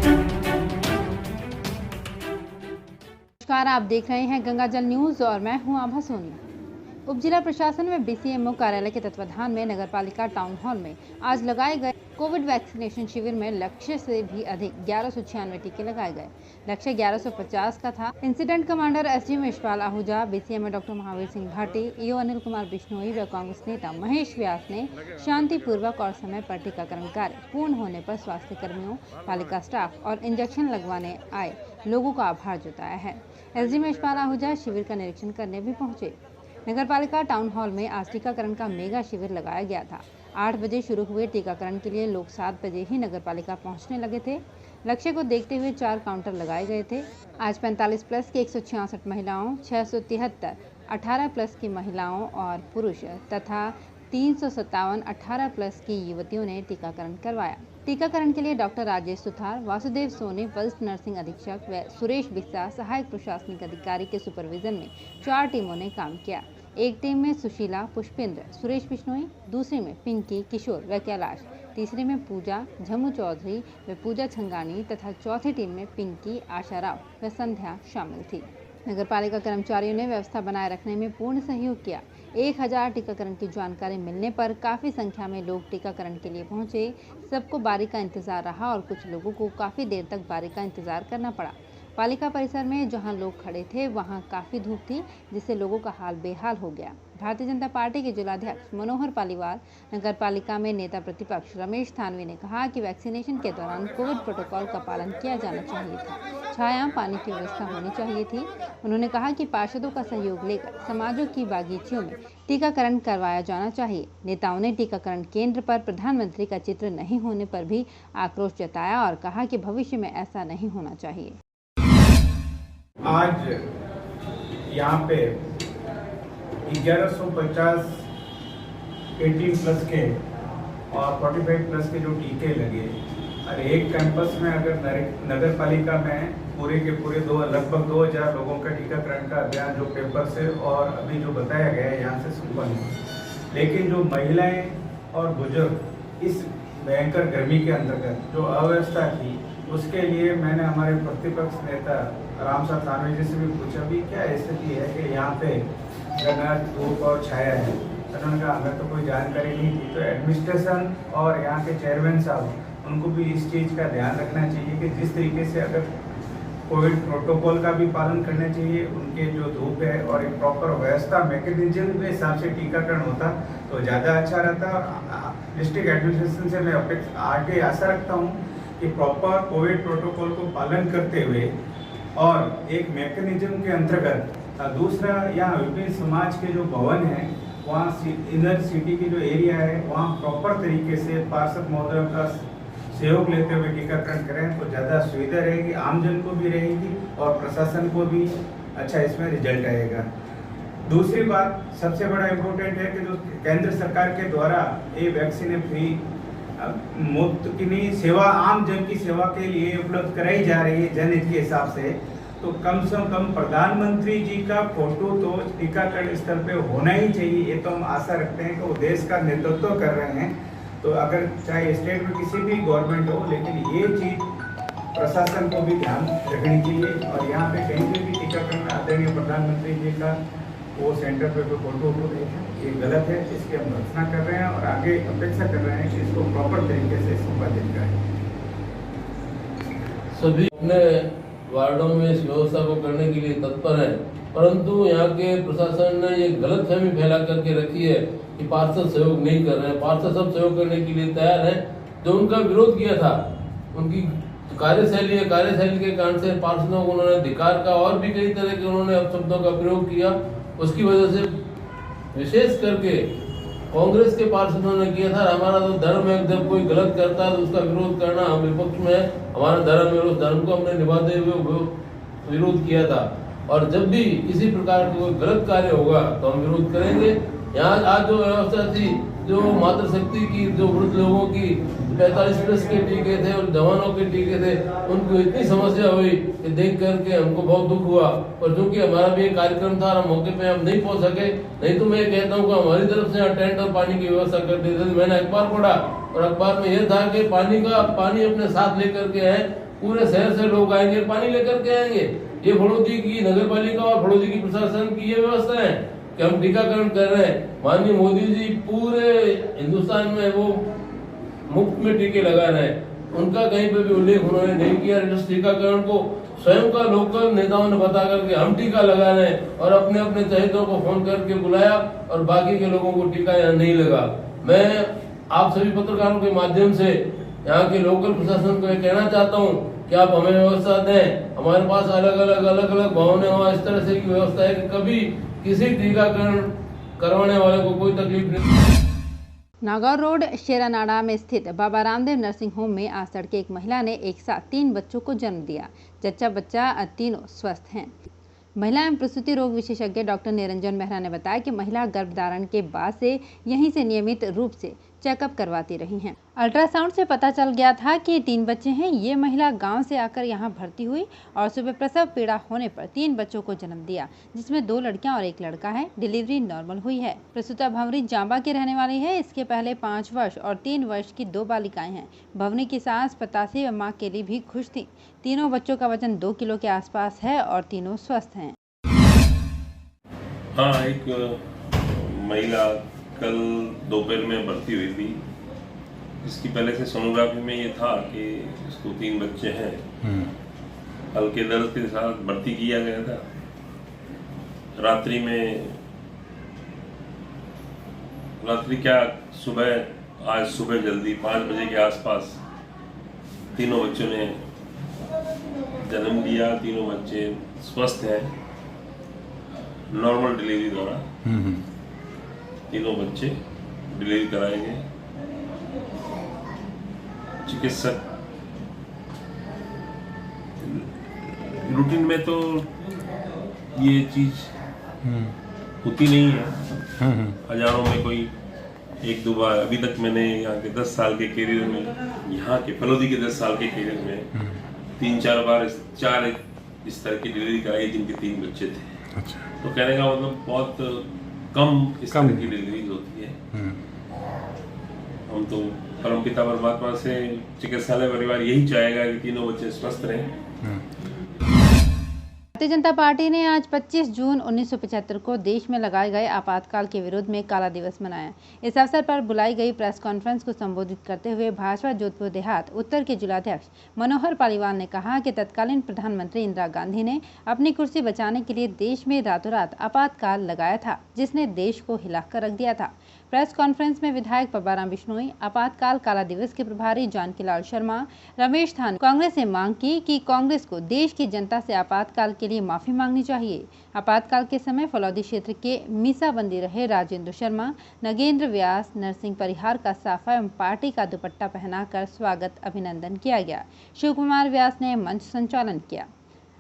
नमस्कार, आप देख रहे हैं गंगाजल न्यूज और मैं हूं आभा सोनिया। उप जिला प्रशासन में बीसीएमओ कार्यालय के तत्वाधान में नगरपालिका टाउन हॉल में आज लगाए गए कोविड वैक्सीनेशन शिविर में लक्ष्य से भी अधिक 1196 टीके लगाए गए। लक्ष्य 1150 का था। Incident commander SDM Yashpal Ahuja, BCMO doctor Mahavir Singh Bhati, EO Anil Kumar Bishnoi व कांग्रेस नेता महेश व्यास ने शांतिपूर्वक और समय पर टीकाकरण कार्य पूर्ण होने पर स्वास्थ्य कर्मियों, पालिका स्टाफ और इंजेक्शन लगवाने आए लोगों का आभार जताया है। एसडीएम यशपाल आहूजा शिविर का निरीक्षण करने भी पहुंचे। नगरपालिका टाउन हॉल में आज टीकाकरण का मेगा शिविर लगाया गया था। 8 बजे शुरू हुए टीकाकरण के लिए लोग 7 बजे ही नगरपालिका पहुंचने लगे थे। लक्ष्य को देखते हुए 4 काउंटर लगाए गए थे। आज 45 प्लस की 166 महिलाओं, 673 18 प्लस की महिलाओं और पुरुष तथा 357 18 प्लस की युवतियों ने टीकाकरण करवाया। टीकाकरण के लिए डॉक्टर राजेश सुथार, वासुदेव सोनी, वरिष्ठ नर्सिंग अधीक्षक व सुरेश बिस्सा, सहायक प्रशासनिक अधिकारी के सुपरविजन में 4 टीमों ने काम किया। एक टीम में सुशीला, पुष्पेंद्र, सुरेश बिश्नोई, दूसरी में पिंकी, किशोर व कैलाश, तीसरी में पूजा, झमू चौधरी व पूजा छंगानी तथा चौथी टीम में पिंकी, आशा राव व संध्या शामिल थी। नगरपालिका कर्मचारियों ने व्यवस्था बनाए रखने में पूर्ण सहयोग किया। 1000 टीकाकरण की जानकारी मिलने पर काफी संख्या में लोग टीकाकरण के लिए पहुंचे। सबको बारी का इंतजार रहा और कुछ लोगों को काफी देर तक बारी का इंतजार करना पड़ा। पालिका परिसर में जहां लोग खड़े थे वहां काफी धूप थी, जिससे लोगों का हाल बेहाल हो गया। भारतीय जनता पार्टी के जिलाध्यक्ष मनोहर पालीवाल, नगर पालिका में नेता प्रतिपक्ष रमेश थानवी ने कहा कि वैक्सीनेशन के दौरान कोविड प्रोटोकॉल का पालन किया जाना चाहिए था। छाया, पानी की व्यवस्था होनी चाहिए थी। उन्होंने कहा कि पार्षदों का सहयोग लेकर समाजों की बागीचियों में टीकाकरण करवाया जाना चाहिए। नेताओं ने टीकाकरण केंद्र पर प्रधानमंत्री का चित्र नहीं होने पर भी आक्रोश जताया और कहा कि भविष्य में ऐसा नहीं होना चाहिए। आज यहाँ पे 1150 18 प्लस के और 45 प्लस के जो टीके लगे और एक कैंपस में अगर नगर पालिका में पूरे के पूरे लगभग 2000 लोगों का टीकाकरण का अभियान जो पेपर से और अभी जो बताया गया है यहाँ से संपन्न हुआ। लेकिन जो महिलाएं और बुजुर्ग इस भयंकर गर्मी के अंतर्गत जो अव्यवस्था थी, उसके लिए मैंने हमारे प्रतिपक्ष नेता रामसार थानवी जी से भी पूछा भी क्या स्थिति है कि यहाँ पे घना धूप और छाया है। उन्होंने कहा हमें तो कोई जानकारी नहीं थी। तो एडमिनिस्ट्रेशन और यहाँ के चेयरमैन साहब उनको भी इस चीज़ का ध्यान रखना चाहिए कि जिस तरीके से अगर कोविड प्रोटोकॉल का भी पालन करना चाहिए, उनके जो धूप है और एक प्रॉपर व्यवस्था मैकेनिज्म के हिसाब से टीकाकरण होता तो ज़्यादा अच्छा रहता। और डिस्ट्रिक्ट एडमिनिस्ट्रेशन से मैं आगे आशा रखता हूँ कि प्रॉपर कोविड प्रोटोकॉल को पालन करते हुए और एक मैकेनिज्म के अंतर्गत दूसरा यहाँ विभिन्न समाज के जो भवन हैं वहाँ इनर सिटी की जो एरिया है वहाँ प्रॉपर तरीके से पार्षद महोदयों का सहयोग लेते हुए टीकाकरण करें तो ज़्यादा सुविधा रहेगी, आमजन को भी रहेगी और प्रशासन को भी अच्छा इसमें रिजल्ट आएगा। दूसरी बात सबसे बड़ा इम्पोर्टेंट है कि जो केंद्र सरकार के द्वारा ये वैक्सीन फ्री मुफ्त की नहीं सेवा आम जन की सेवा के लिए उपलब्ध कराई जा रही है जनहित के हिसाब से, तो कम से कम प्रधानमंत्री जी का फोटो तो टीकाकरण स्थल पे होना ही चाहिए। ये तो हम आशा रखते हैं कि वो देश का नेतृत्व कर रहे हैं, तो अगर चाहे स्टेट में किसी भी गवर्नमेंट हो, लेकिन ये चीज़ प्रशासन को भी ध्यान रखनी चाहिए। और यहाँ पे कहीं पे भी टीकाकरण आदरणीय प्रधानमंत्री जी का वो सेंटर पे कोई फोटो देखें, ये गलत है। इसकी हम भर्त्सना कर रहे हैं और आगे अपेक्षा कर रहे हैं कि इसको प्रॉपर तरीके से संपादित करें। सभी अपने वार्डों में इस व्यवस्था को करने के लिए तत्पर है, परंतु यहाँ के प्रशासन ने ये गलतफहमी फैला करके रखी है कि पार्षद सहयोग नहीं कर रहे हैं। पार्षद सब सहयोग करने के लिए तैयार हैं। जो उनका विरोध किया था, उनकी कार्यशैली के कारण से पार्षदों को उन्होंने अधिकार का और भी कई तरह के उन्होंने अपशब्दों का प्रयोग किया। उसकी वजह से विशेष करके कांग्रेस के पार्षदों ने किया था। हमारा तो धर्म है, जब कोई गलत करता है तो उसका विरोध करना हम विपक्ष में है, हमारा धर्म है, उस धर्म को हमने निभाते हुए विरोध किया था। और जब भी किसी प्रकार का कोई गलत कार्य होगा तो हम विरोध करेंगे। यहाँ आज जो व्यवस्था थी, जो मातृशक्ति की, जो वृद्ध लोगों की 45 प्लस के टीके थे और जवानों के टीके थे, उनको इतनी समस्या हुई कि देख करके हमको बहुत दुख हुआ। और चूंकि हमारा भी एक कार्यक्रम था, हम मौके पे हम नहीं पहुंच सके, नहीं तो मैं कहता हूँ कि हमारी तरफ से टेंट और पानी की व्यवस्था कर दी थी। मैंने अखबार पढ़ा और अखबार में यह था कि पानी अपने साथ लेकर के है पूरे शहर से लोग आएंगे, पानी लेकर के आएंगे। ये फड़ौदी की नगर पालिका और फड़ौदी की प्रशासन की ये व्यवस्था है कि हम टीकाकरण कर रहे हैं। माननीय मोदी जी पूरे हिंदुस्तान में वो मुफ्त में टीके लगा रहे हैं, उनका कहीं पे भी उल्लेख उन्होंने नहीं किया। इस टीकाकरण को स्वयं का लोकल नेताओं ने बता करके हम टीका लगा रहे हैं और अपने अपने चहेतों को फोन करके बुलाया और बाकी के लोगों को टीका यहाँ नहीं लगा। मैं आप सभी पत्रकारों के माध्यम से यहाँ के लोकल प्रशासन को ये कहना चाहता हूँ कि आप हमें व्यवस्था दें। हमारे पास अलग अलग भवन है, इस तरह से की व्यवस्था है कि कभी किसी टीकाकरण करवाने वाले को कोई तकलीफ नहीं। नागौर रोड शेरानाड़ा में स्थित बाबा रामदेव नर्सिंग होम में आज तड़के एक महिला ने एक साथ 3 बच्चों को जन्म दिया। जच्चा बच्चा तीनों स्वस्थ हैं। महिला एवं प्रसूति रोग विशेषज्ञ डॉक्टर निरंजन मेहरा ने बताया कि महिला गर्भधारण के बाद से यहीं से नियमित रूप से चेकअप करवाती रही हैं। अल्ट्रासाउंड से पता चल गया था कि 3 बच्चे हैं। ये महिला गांव से आकर यहां भर्ती हुई और सुबह प्रसव पीड़ा होने पर 3 बच्चों को जन्म दिया, जिसमें 2 लड़कियां और 1 लड़का है। डिलीवरी नॉर्मल हुई है। प्रसूता भंवरी जांबा की रहने वाली है। इसके पहले 5 वर्ष और 3 वर्ष की 2 बालिकाएं हैं। भंवरी की सास पतासी व मां के लिए भी खुश थी। तीनों बच्चों का वजन 2 किलो के आसपास है और तीनों स्वस्थ हैं। हाँ, एक महिला कल दोपहर में भर्ती हुई थी। इसकी पहले से सोनोग्राफी में ये था कि इसको 3 बच्चे हैं। हल्के दर्द के साथ भर्ती किया गया था। आज सुबह जल्दी 5 बजे के आसपास तीनों बच्चों ने जन्म दिया। तीनों बच्चे स्वस्थ हैं, नॉर्मल डिलीवरी द्वारा। तीनों बच्चे डिलीवरी कराए गए। चिकित्सक रूटीन में तो ये चीज होती नहीं है। हजारों में कोई 1-2 बार। अभी तक मैंने यहाँ के 10 साल के करियर में, यहाँ के फलोदी के 10 साल के करियर में 3-4 बार 4 इस तरह की डिलीवरी कराई जिनके 3 बच्चे थे। अच्छा। तो कहने का मतलब बहुत कम इस तरह की डिलीवरी होती है। हम तो परमपिता परमात्मा से चिकित्सालय परिवार यही चाहेगा कि तीनों बच्चे स्वस्थ रहें। भारतीय जनता पार्टी ने आज 25 जून 1975 को देश में लगाए गए आपातकाल के विरोध में काला दिवस मनाया। इस अवसर पर बुलाई गई प्रेस कॉन्फ्रेंस को संबोधित करते हुए भाजपा जोधपुर देहात उत्तर के जिलाध्यक्ष मनोहर पालीवाल ने कहा कि तत्कालीन प्रधानमंत्री इंदिरा गांधी ने अपनी कुर्सी बचाने के लिए देश में रातों रात आपातकाल लगाया था, जिसने देश को हिलाकर रख दिया था। प्रेस कॉन्फ्रेंस में विधायक पब्बाराम बिश्नोई, आपातकाल काला दिवस के प्रभारी जानकीलाल शर्मा, रमेश थान कांग्रेस ने मांग की कि कांग्रेस को देश की जनता से आपातकाल के लिए माफी मांगनी चाहिए। आपातकाल के समय फलौदी क्षेत्र के मीसाबंदी रहे राजेंद्र शर्मा, नगेंद्र व्यास, नरसिंह परिहार का साफा एवं पार्टी का दुपट्टा पहनाकर स्वागत अभिनंदन किया गया। शिव कुमार व्यास ने मंच संचालन किया।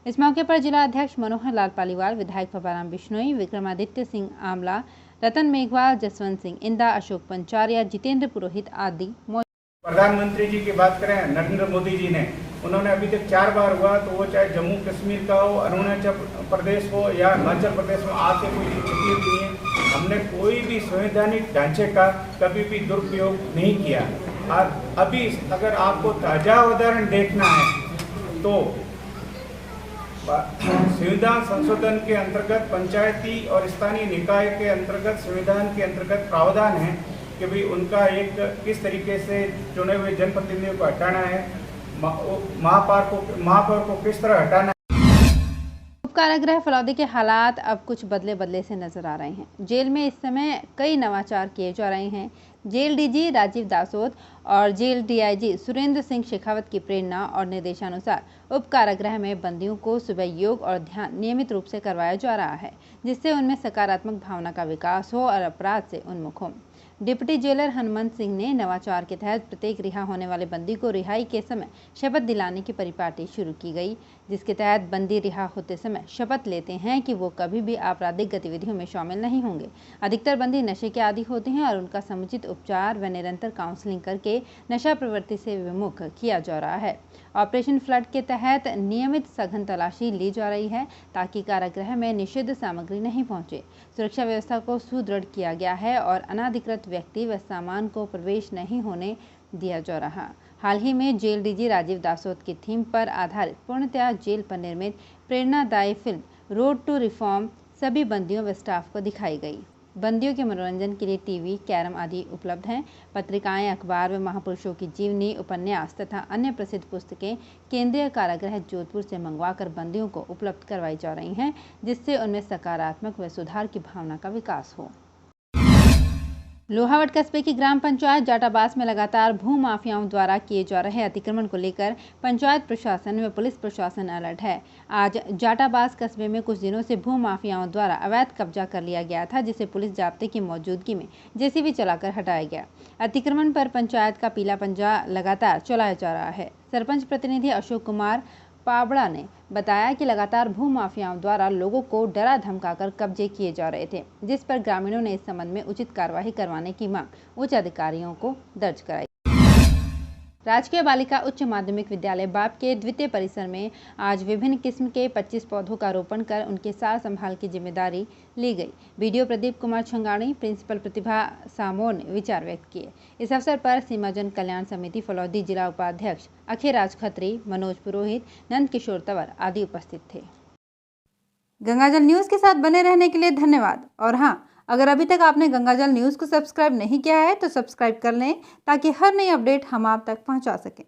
इस मौके पर जिला अध्यक्ष मनोहर लाल पालीवाल, विधायक पब्बाराम बिश्नोई, विक्रमादित्य सिंह आमला, रतन मेघवाल, जसवंत सिंह इंदा, अशोक पंचारिया, जितेंद्र पुरोहित आदि। प्रधानमंत्री जी की बात करें, नरेंद्र मोदी जी ने, उन्होंने अभी तक 4 बार हुआ, तो वो चाहे जम्मू कश्मीर का हो, अरुणाचल प्रदेश हो या हिमाचल प्रदेश में, आके कोई तकलीफ नहीं है। हमने कोई भी संवैधानिक ढांचे का कभी भी दुरुपयोग नहीं किया। और अभी अगर आपको ताजा उदाहरण देखना है तो संविधान संशोधन के अंतर्गत पंचायती और स्थानीय निकाय के अंतर्गत संविधान के अंतर्गत प्रावधान है कि भाई उनका एक किस तरीके से चुने हुए जनप्रतिनिधियों को हटाना है, महापौर को किस तरह हटाना है। कारागृह फलौदी के हालात अब कुछ बदले से नजर आ रहे हैं। जेल में इस समय कई नवाचार किए जा रहे हैं। जेल डीजी राजीव दासोद और जेल डीआईजी सुरेंद्र सिंह शेखावत की प्रेरणा और निर्देशानुसार उप कारागृह में बंदियों को सुबह योग और ध्यान नियमित रूप से करवाया जा रहा है, जिससे उनमें सकारात्मक भावना का विकास हो और अपराध से उन्मुख हो। डिप्टी जेलर हनुमंत सिंह ने नवाचार के तहत प्रत्येक रिहा होने वाले बंदी को रिहाई के समय शपथ दिलाने की परिपाटी शुरू की गई, जिसके तहत बंदी रिहा होते समय शपथ लेते हैं कि वो कभी भी आपराधिक गतिविधियों में शामिल नहीं होंगे। अधिकतर बंदी नशे के आदी होते हैं और उनका समुचित उपचार व निरंतर काउंसलिंग करके नशा प्रवृत्ति से विमुख किया जा रहा है। ऑपरेशन फ्लड के तहत नियमित सघन तलाशी ली जा रही है ताकि कारागृह में निषिद्ध सामग्री नहीं पहुंचे। सुरक्षा व्यवस्था को सुदृढ़ किया गया है और अनाधिकृत व्यक्ति व सामान को प्रवेश नहीं होने दिया जा रहा। हाल ही में जेल डीजी राजीव दासोत की थीम पर आधारित पूर्णतया जेल पर निर्मित प्रेरणादायी फिल्म रोड टू रिफॉर्म सभी बंदियों व स्टाफ को दिखाई गई। बंदियों के मनोरंजन के लिए टीवी, कैरम आदि उपलब्ध हैं। पत्रिकाएं, अखबार व महापुरुषों की जीवनी, उपन्यास तथा अन्य प्रसिद्ध पुस्तकें केंद्रीय कारागृह जोधपुर से मंगवाकर बंदियों को उपलब्ध करवाई जा रही हैं, जिससे उनमें सकारात्मक व सुधार की भावना का विकास हो। लोहावट कस्बे की ग्राम पंचायत जाटाबास में लगातार भू माफियाओं द्वारा किए जा रहे अतिक्रमण को लेकर पंचायत प्रशासन व पुलिस प्रशासन अलर्ट है। आज जाटाबास कस्बे में कुछ दिनों से भू माफियाओं द्वारा अवैध कब्जा कर लिया गया था, जिसे पुलिस जाब्ते की मौजूदगी में जेसीबी चलाकर हटाया गया। अतिक्रमण पर पंचायत का पीला पंजा लगातार चलाया जा रहा है। सरपंच प्रतिनिधि अशोक कुमार पाबड़ा ने बताया कि लगातार भू माफियाओं द्वारा लोगों को डरा धमकाकर कब्जे किए जा रहे थे, जिस पर ग्रामीणों ने इस संबंध में उचित कार्रवाई करवाने की मांग उच्च अधिकारियों को दर्ज कराई। राजकीय बालिका उच्च माध्यमिक विद्यालय बाप के द्वितीय परिसर में आज विभिन्न किस्म के 25 पौधों का रोपण कर उनके सार संभाल की जिम्मेदारी ली गई। बीडीओ प्रदीप कुमार छंगाणी, प्रिंसिपल प्रतिभा सामोर ने विचार व्यक्त किए। इस अवसर पर सीमा जन कल्याण समिति फलौदी जिला उपाध्यक्ष अखिराज खत्री, मनोज पुरोहित, नंद किशोर तंवर आदि उपस्थित थे। गंगाजल न्यूज के साथ बने रहने के लिए धन्यवाद। और हाँ, अगर अभी तक आपने गंगाजल न्यूज़ को सब्सक्राइब नहीं किया है तो सब्सक्राइब कर लें, ताकि हर नई अपडेट हम आप तक पहुंचा सकें।